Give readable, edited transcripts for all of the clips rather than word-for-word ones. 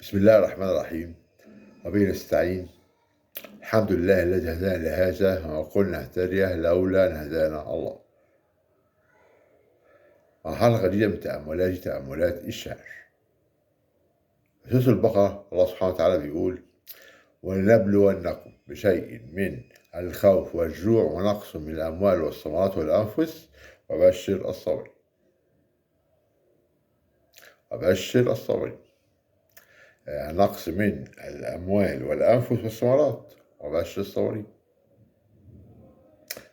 بسم الله الرحمن الرحيم، وبه نستعين. الحمد لله الذي هدانا لهذا وما كنا نهتدي لولا أن هدانا الله. مرحلة جديدة من تأملات الشاعر. في سورة البقرة الله سبحانه وتعالى بيقول: ولنبلونكم بشيء من الخوف والجوع ونقص من الأموال والثمرات والأنفس وبشر الصابرين. وبشر الصابرين. نقص من الأموال والأنفس والثمرات وبشر الصابرين.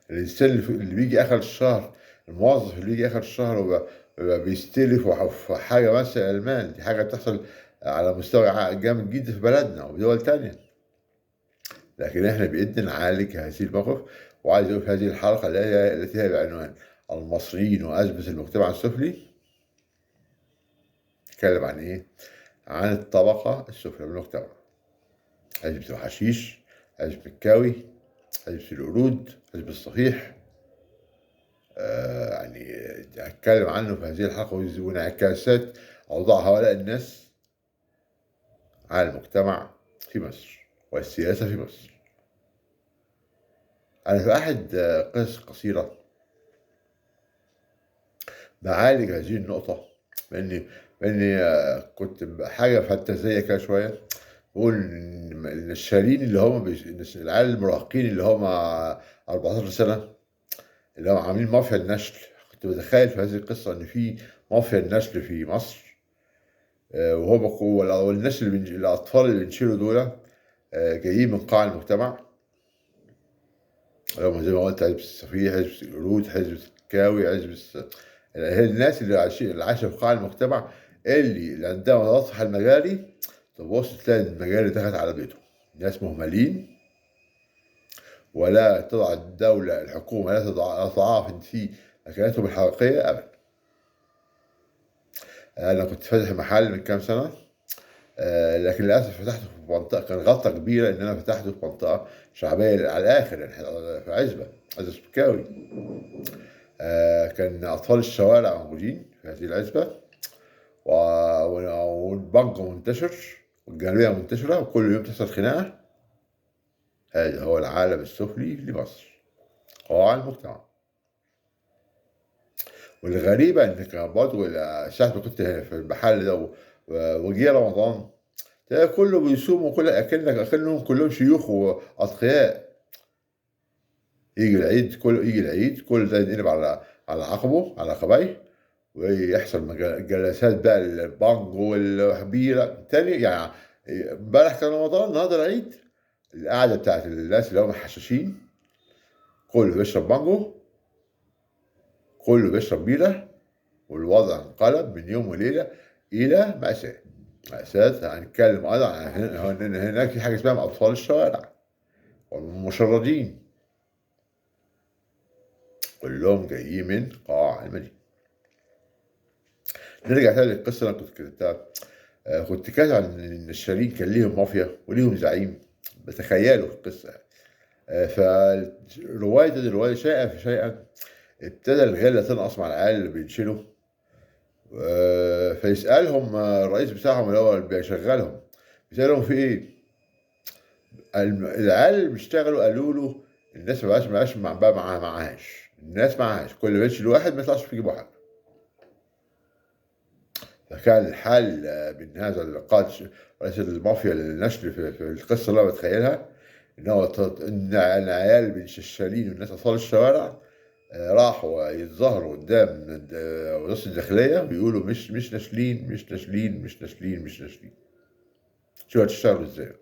الإنسان اللي بيجي آخر الشهر، الموظف اللي بيجي آخر الشهر وبيبقى بيستلف في حاجة مثلًا المال، دي حاجة بتحصل على مستوى جامد جدًا في بلدنا وفي دول تانية، لكن إحنا بإيدنا نعالج هذه المواقف. وعايز أقول في هذه الحلقة التي هي بعنوان المصريين وأزمة المجتمع السفلي. نتكلم عن إيه؟ عن الطبقة السفلى من المجتمع. عزبة الحشيش، عزبة الكاوي، عزبة القرود، عزبة الصفيح. يعني هاتكلم عنه في هذه الحلقة وانعكاسات أوضاع هؤلاء الناس على المجتمع في مصر والسياسة في مصر. أنا في أحد قصص قصيرة باعالج هذه النقطة، بإني كنت حاجة فانتازية كده شوية، باقول إن النشالين اللي هم العيال المراهقين اللي هم 14 سنة، اللي هم عاملين مافيا النشل. كنت باتخيل في هذه القصة إن في مافيا النشل في مصر. والناس الأطفال اللي بينشلوا دول جايين من قاع المجتمع، اللي هم زي ما قُلت عزبة الصفيح، عزبة القرود، عزبة الكاوي، هي الناس اللي عايشة في قاع المجتمع، اللي عندها متسطح المجاري. تبُص تلاقي المجاري دخلت على بيوتهم، ناس مهملين، ولا تضع الحكومة لا تتعاطف في مكانتهم الحقيقية أبدًا. أنا كنت فاتح محل من كام سنة، لكن للأسف فتحته في منطقة كان غلطة كبيرة إن أنا فتحته في منطقة شعبية على الآخر، يعني في عزبة سكاوي. كان أطفال الشوارع موجودين في هذه العزبة، و والبنك منتشر والجالية منتشرة وكل يوم تحصل خناقة. هذا هو العالم السفلي لمصر، قاع المجتمع. والغريبة إن كان برضه ساعة ما كنت في المحل ده وجه رمضان، تلاقي كله بيصوم أكنهم كلّهم شيوخ وأتقياء. ييجي العيد كل ده ينقلب على عقبه، على عقبيه، ويحصل جلسات بقى البانجو والبيرة تاني. يعني امبارح كان رمضان، النهارده العيد. القعدة بتاعة الناس اللي هم حشاشين، كله بيشرب بانجو، كله بيشرب بيرة، والوضع انقلب من يوم وليلة إلى مأساة. مأساة. هنتكلم أيضًا عن هناك في حاجة اسمها أطفال الشوارع والمشردين، كلّهم جايين من قاع المدينة. نرجع تاني للقصة اللي أنا كنت كتبتها. كنت كاتب عن إن النشالين كان ليهم مافيا وليهم زعيم، باتخيّله في القصة يعني. فالرواية دي رواية شيئًا فشيئًا ابتدى الغِلّة تنقص مع العيال اللي بينشلوا. فيسألهم الرئيس بتاعهم اللي هو اللي بيشغّلهم، بيسألهم في إيه؟ العيال اللي بيشتغلوا قالوا له الناس ما بقاش معاهاش، الناس معاهاش، كل ما ينشل واحد ما يطلعش في جيبه حاجة. فكان الحل من هذا القائد رئيس المافيا للنشل في القصة اللي أنا باتخيلها، إن هو إن العيال الششالين والناس أطفال الشوارع راحوا يتظاهروا قدّام وزارة الداخلية ويقولوا مش ناشلين، مش ناشلين، مش ناشلين، مش ناشلين. شوفوا هتشتغلوا إزاي.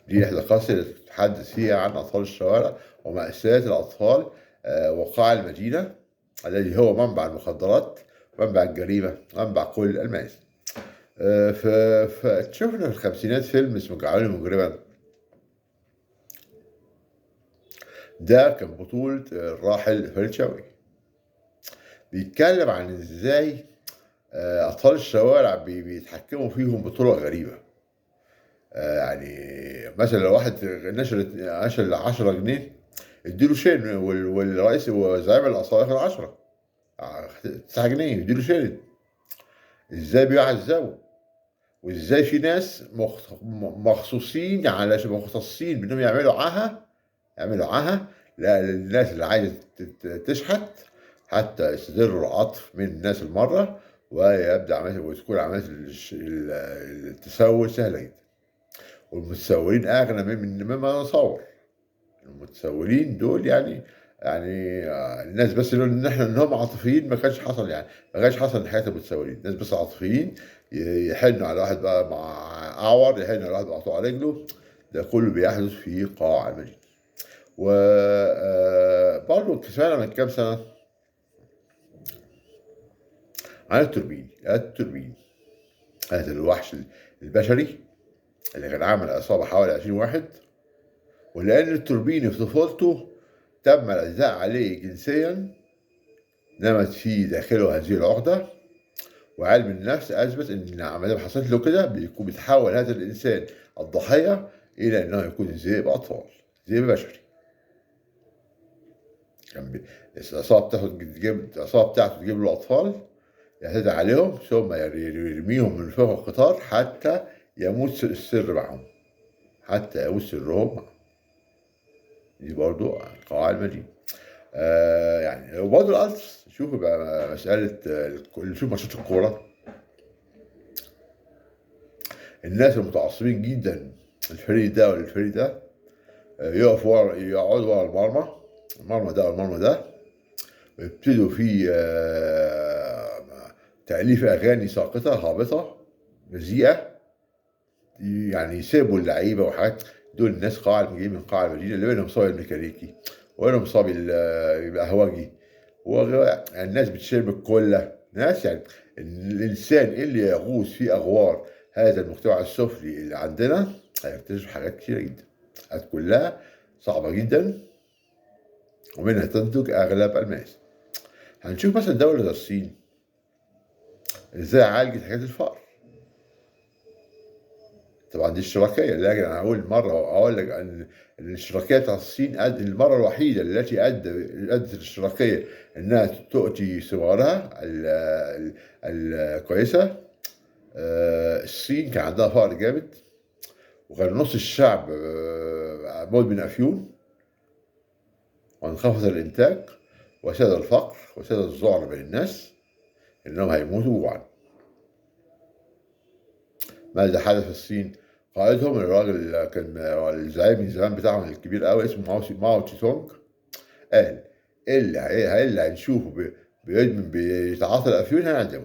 دي إحدى القصص اللي تتحدث فيها عن أطفال الشوارع ومأساة الأطفال وقاع المدينة الذي هو منبع المخدرات، منبع الجريمة، منبع كل المآسي. ف فشُفنا في الخمسينات فيلم اسمه جعلوني مجرمًا. ده كان بطولة الراحل فريد شوقي. بيتكلّم عن إزاي أطفال الشوارع بيتحكموا فيهم بطرق غريبة. يعني مثلًا لو واحد نشل 10 جنيه ادّي له شِلن، والرئيس وزعيم العصابة ياخد 10، 9 جنيه يدّي له شِلن. إزاي بيعذّبوا، وإزاي في ناس مخصوصين مختصين بإنّهم يعملوا عاهة للناس اللي عايزة تشحت حتى يستدرّوا العطف من الناس المَرّة، ويبدأ وتكون عملية التسوّل سهلة جدًا، والمتسولين أغنى مما نتصوّر. المتسولين دول يعني الناس بس لولا إن هم عاطفيين ما كانش حصل ما كانش حصل حياة المتسولين، الناس بس عاطفيين يحنّوا على واحد بقى أعور، يحنّوا على واحد مقطوع رجله، ده كلّه بيحدث في قاع المدينة. و برضه اكتشفنا من كام سنة عن التوربين، هذا الوحش البشري اللي كان عامل إصابة حوالي 20 واحد، ولأن التوربيني في طفولته تم الاعتداء عليه جنسيًا، نمت في داخله هذه العقدة، وعلم النفس أثبت إن ما دام حصلت له كده بيتحول هذا الإنسان الضحية إلى إنه يكون ذئب أطفال، ذئب بشري. كان العصابة بتاعته تجيب له أطفال يعتدي عليهم ثم يرميهم من فوق القطار حتى يموت السر معهم، حتى يموت سرهم معهم. دي برضه قواعد المدينة. يعني وبرضه الألتراس شوفوا بقى مسألة اللي يشوف ماتشات الكورة، الناس المتعصبين جدًا الفريق ده والفريق ده يقفوا يقعدوا ورا المرمى ده والمرمى ده، ويبتدوا في تأليف أغاني ساقطة هابطة بذيئة، يعني يسيبوا اللعيبة وحاجات دول ناس جايين من قاع المدينة اللي منهم صاوي الميكانيكي، ومنهم صاوي القهوجي، الناس بتشرب الكولة، ناس الإنسان اللي يغوص في أغوار هذا المجتمع السفلي اللي عندنا هيكتشف حاجات كتيرة جدًا، حاجات كلها صعبة جدًا، ومنها تنتج أغلب المآسي. هنشوف مثلًا دولة زي الصين إزاي عالجت حكاية الفقر. طبعًا دي اشتراكية، لكن أنا أقول لك أن الاشتراكية بتاعة الصين المرّة الوحيدة التي أدت الاشتراكية إنها تؤتي ثمارها الكويسة. الصين كان عندها فقر جامد، وكان نُص الشعب مدمن أفيون، وانخفض الإنتاج، وساد الفقر، وساد الذعر بين الناس، إنهم هيموتوا جوعًا. ماذا حدث في الصين؟ قائدهم الراجل كان الزعيم من زمان بتاعهم الكبير أوي اسمه ماو تse تونج، قال اللي هنشوفه بيتعاطى الأفيون هنعدمه.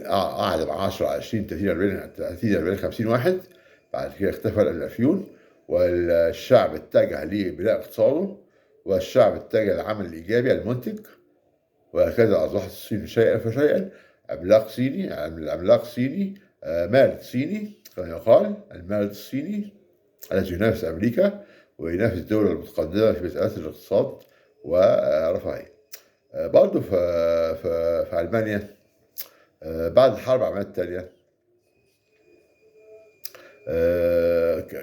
قعد مع 10، 20، 30، 40، 50 واحد، بعد كده اختفى الأفيون، والشعب اتجه لبناء اقتصاده، والشعب اتجه للعمل الإيجابي المنتج، وهكذا أصبحت الصين شيئًا فشيئًا عملاق صيني، مارد صيني كما يقال، المارد الصيني الذي ينافس أمريكا وينافس الدول المتقدمة في مسألة الاقتصاد والرفاهية. برضه في ألمانيا بعد الحرب العالمية التانية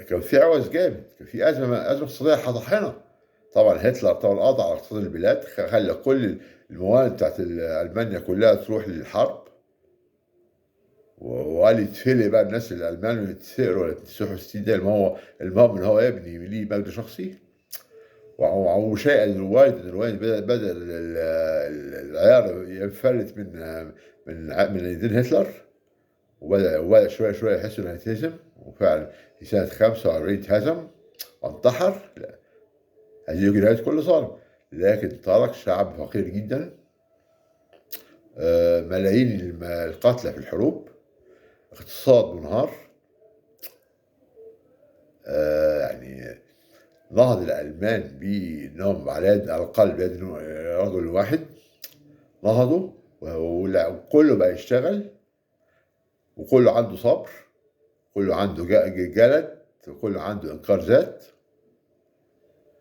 كان في عوز جامد، كان في أزمة اقتصادية طاحنة. طبعًا هتلر قضى على اقتصاد البلاد، خلّى كل الموارد بتاعة ألمانيا كلها تروح للحرب، وقال يتفلق بقى الناس الألمان يتسقروا والّا يتسحوا 60 داهية، المهم إن هو يبني ليه مجد شخصي، وشيئًا الوالد بدأ العيار ينفلت من أيدين هتلر، وبدأ شوية يحس إنه هيتهزم، وفعلًا في سنة 45 اتهزم وانتحر. هذه نهاية كل ظالم، لكن ترك شعب فقير جدًا، ملايين القتلى في الحروب، اقتصاد منهار. يعني نهض الألمان بإنهم على الأقل بيد رجل واحد، نهضوا وكله بقى يشتغل، وكله عنده صبر، كله عنده جلد، وكله عنده إنكار ذات.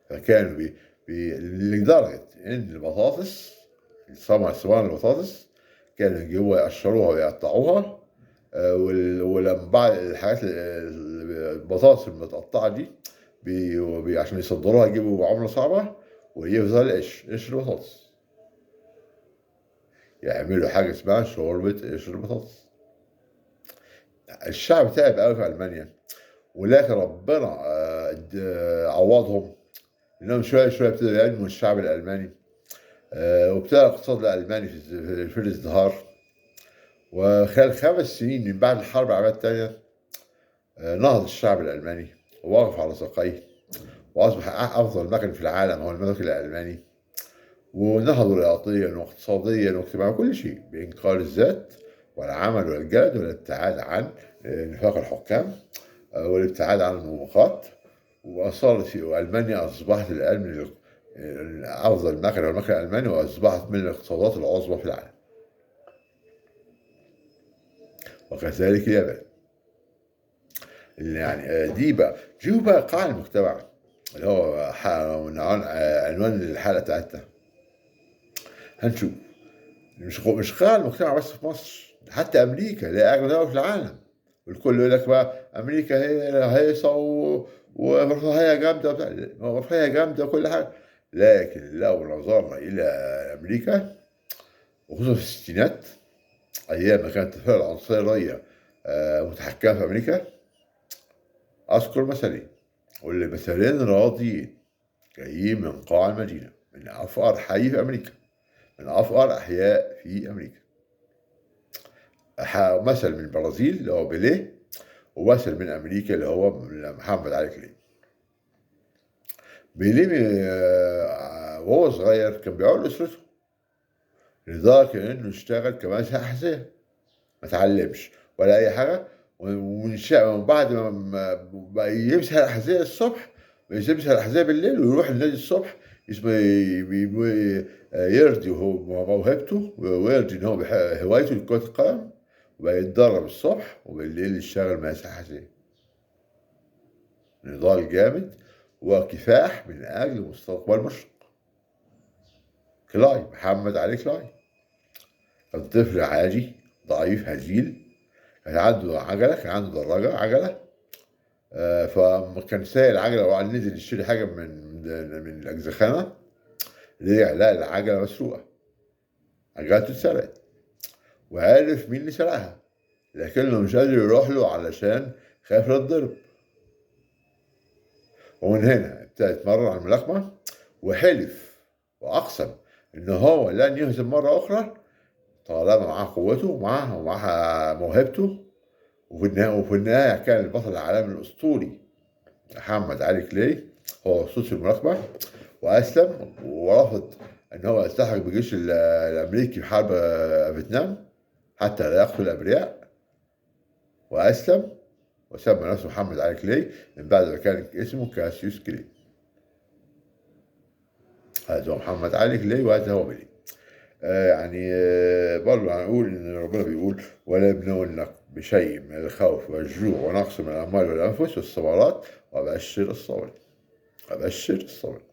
فكانوا لدرجة إن البطاطس ثمار البطاطس كانوا يجيبوها يقشروها ويقطعوها، ولمّا بعد البطاطس المتقطعة دي عشان يصدروها يجيبوا بعملة صعبة، ويفضل قشر البطاطس. يعملوا حاجة اسمها شوربة قشر البطاطس. الشعب تعب أوي في ألمانيا، ولكن ربنا عوّضهم، إنهم شوية، شوية ابتدوا ينموا الشعب الألماني، وابتدى الاقتصاد الألماني في الازدهار. وخلال 5 سنين من بعد الحرب العالمية التانية نهض الشعب الألماني ووقف على ساقيه، وأصبح أفضل مكن في العالم هو المكن الألماني، ونهضوا رياضيًا واقتصاديًا واجتماعيًا وكل شيء بإنكار الذات والعمل والجهد والابتعاد عن نفاق الحكام، والابتعاد عن الموبقات. وصارت في ألمانيا أصبحت الآن من أفضل مكنة هو المكن الألماني، وأصبحت من الاقتصادات العظمى في العالم، وكذلك اليابان. يعني دي بقى قاع المجتمع اللي هو عنوان الحلقة بتاعتنا. هنشوف مش قاع المجتمع بس في مصر، حتى أمريكا اللي هي أغنى دولة في العالم، والكل يقول لك بقى أمريكا هي هيصة ورفاهية جامدة وبتاع، رفاهية جامدة وكل حاجة، لكن لو نظرنا إلى أمريكا وخصوصًا في الستينات أيام ما كانت الفرق العنصرية متحكمة في أمريكا، أذكر مثلين، والمثلين راضيين جايين من قاع المدينة، من أفقر حي في أمريكا، من أفقر أحياء في أمريكا. مثل من البرازيل اللي هو بيليه، ومثل من أمريكا اللي هو محمد علي كلاي. بيليه وهو صغير كان بيعول أسرته، لدرجة إنه اشتغل كماسح أحذية، ما اتعلمش ولا أي حاجة، ومن بعد ما بقى يمسح الأحذية الصبح، يمسح الأحذية بالليل ويروح النادي الصبح، اسمه يرضي موهبته ويرضي إن هو هوايته لكرة القدم، وبقى يتدرب الصبح وبالليل يشتغل ماسح أحذية. نضال جامد وكفاح من أجل مستقبل مشرق. كلاي، محمد علي كلاي، كان طفل عادي ضعيف هزيل، كان عنده عجلة، كان عنده دراجة عجلة، فأما كان سايق العجلة وقعد نزل يشتري حاجة من الأجزخانة، رجع لقى العجلة مسروقة، عجلته اتسرقت، وعرف مين اللي سرقها، لكنه مش قادر يروح له علشان خايف يتضرب. ومن هنا ابتدى يتمرن على الملاكمة، وحلف وأقسم إن هو لن يهزم مرة أخرى طالما معاه قوته ومعاه موهبته. وفي النهاية كان البطل العالمي الأسطوري محمد علي كلاي هو أسطورة الملاكمة، وأسلم ورفض إن هو يلتحق بالجيش الأمريكي في حرب فيتنام حتى لا يقتل الأبرياء، وأسلم وسمى نفسه محمد علي كلاي من بعد ما كان اسمه كاسيوس كلاي. هذا هو محمد علي كلاي وهذا هو بيليه. يعني برضه هنقول إن ربنا بيقول ولنبلونك بشيء من الخوف والجوع ونقص من الأموال والأنفس والثمرات وبشر الصابرين. وبشر الصابرين.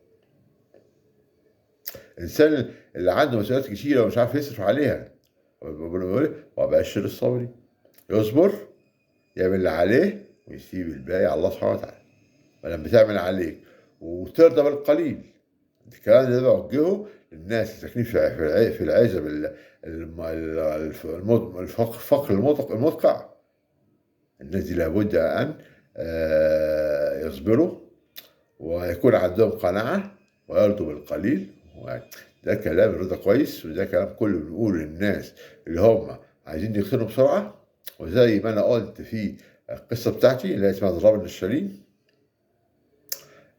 الإنسان اللي عنده مسؤوليات كتيرة ومش عارف يصرف عليها، ربنا بيقول وبشر الصابرين. يصبر، يعمل اللي عليه ويسيب الباقي على الله سبحانه وتعالى. ولما بتعمل عليك وترضى بالقليل، الكلام ده بوجهه للناس اللي ساكنين في العزب الفقر المدقع. الناس دي لابد أن يصبروا ويكون عندهم قناعة ويرضوا بالقليل. ده كلام الرضا كويس، وده كلام كله بنقوله للناس اللي هم عايزين يغتنوا بسرعة. وزي ما أنا قلت في القصة بتاعتي اللي هي اسمها ضراب النشالين،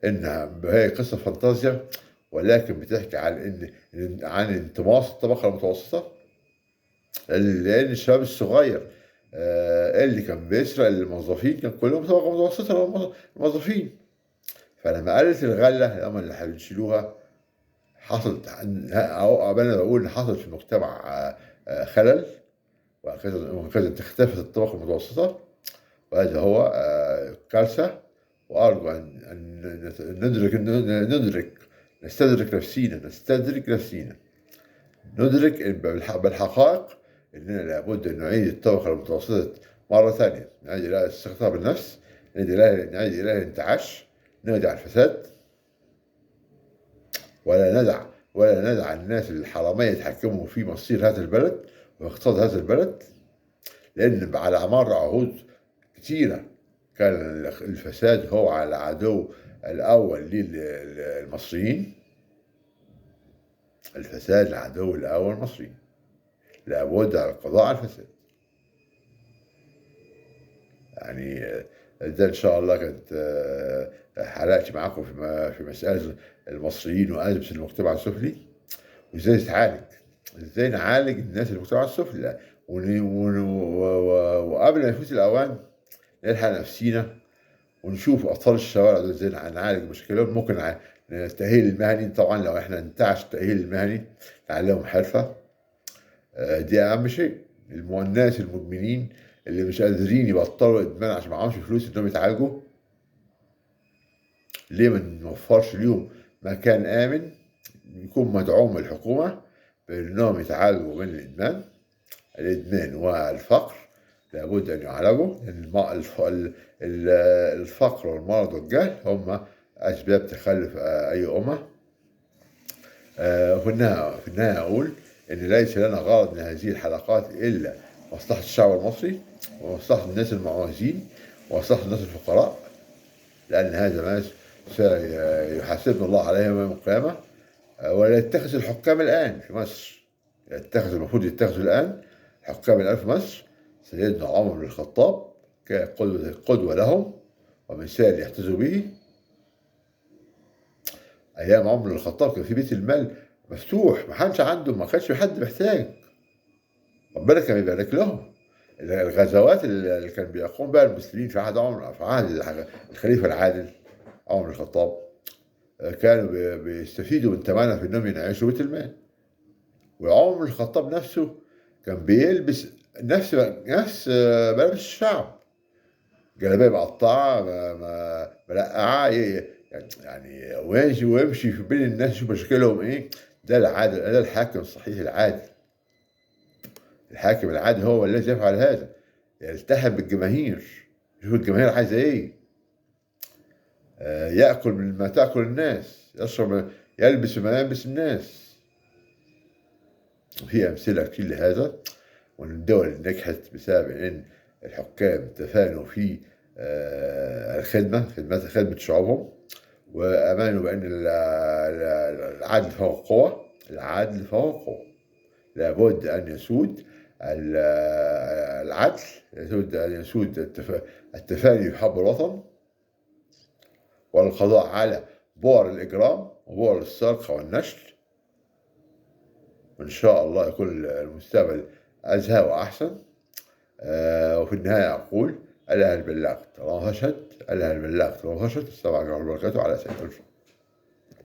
إنها هي قصة فانتازيا ولكن بتحكي عن انتماص الطبقة المتوسطة، لأن الشباب الصغير اللي كان بيسرق الموظفين كان كلهم طبقة متوسطة الموظفين. فلما قلت الغلة هم اللي هيشيلوها، حصلت أو أنا بقول إن حصل في المجتمع خلل، وهكذا اختفت الطبقة المتوسطة، وهذا هو كارثة. وأرجو أن نستدرك نفسينا، ندرك بالحقائق إننا لابد أن نعيد الطبقة المتوسطة مرة ثانية، نعيد إلى الثقة بالنفس، نعيد إلى الانتعاش، ندع الفساد، ولا ندع ولا ندع الناس الحرامية يتحكموا في مصير هذا البلد واقتصاد هذا البلد، لأن على مر عهود كتيرة كان الفساد هو العدو الأول للمصريين. الفساد العدو الأول للمصريين، لابد على القضاء على الفساد. يعني ده إن شاء الله كانت حلقتي معاكم في مسألة المصريين وأزمة المجتمع السفلي، وإزاي تتعالج، إزاي نعالج الناس اللي في المجتمع السفلي، وقبل ما يفوت الأوان نلحق نفسينا ونشوف أطفال الشوارع دول إزاي نعالج مشكلتهم. ممكن التأهيل المهني طبعًا لو إحنا ننتعش التأهيل المهني نعلمهم حرفة، دي أهم شيء. الناس المدمنين اللي مش قادرين يبطلوا إدمان عشان معهمش فلوس إنهم يتعالجوا، ليه ما نوفرش ليهم مكان آمن يكون مدعوم من الحكومة بإنهم يتعالجوا من الإدمان. الإدمان والفقر لابد أن يعالجوا، لأن الفقر والمرض والجهل هم أسباب تخلف أي أمة. في النهاية أقول إن ليس لنا غرض من هذه الحلقات إلا مصلحة الشعب المصري ومصلحة الناس المعوزين ومصلحة الناس الفقراء، لأن هذا ما سيحاسبنا الله عليه يوم القيامة. ولا يتخذ الحكام الآن في مصر، المفروض يتخذوا الآن الحكام الآن في مصر سيدنا عمر بن الخطاب كقدوة لهم ومثال يحتذوا به. أيام عمر بن الخطاب كان في بيت المال مفتوح، ما كانش حد محتاج، ربنا كان بيبارك لهم. الغزوات اللي كان بيقوم بها المسلمين في عهد الخليفة العادل عمر بن الخطاب كانوا بيستفيدوا من ثمنها في إنهم ينعشوا بيت المال. وعمر بن الخطاب نفسه كان بيلبس نفس ملابس الشعب، جلابية مقطعة ملقعة، يعني ويمشي في بين الناس يشوف مشاكلهم إيه. ده العادل، ده الحاكم الصحيح العادل. الحاكم العادل هو الذي يفعل هذا، يلتحم بالجماهير، يشوف الجماهير عايزة إيه، يأكل مما تأكل الناس، يلبس ما يلبس الناس. وفي أمثلة كتير لهذا، وإن الدول اللي نجحت بسبب إن الحكام تفانوا في خدمة شعوبهم، وآمنوا بأن العدل فهو قوة. العدل فهو قوة، لابد أن يسود العدل، لابد أن يسود التفاني بحب الوطن والقضاء على بؤر الإجرام وبؤر السرقة والنشل. وإن شاء الله يكون المستقبل أزهى وأحسن. وفي النهاية أقول: ألا هل بلغت؟ اللهم فاشهد. ألا هل بلغت؟ اللهم فاشهد. السلام عليكم ورحمة الله وبركاته. على سيد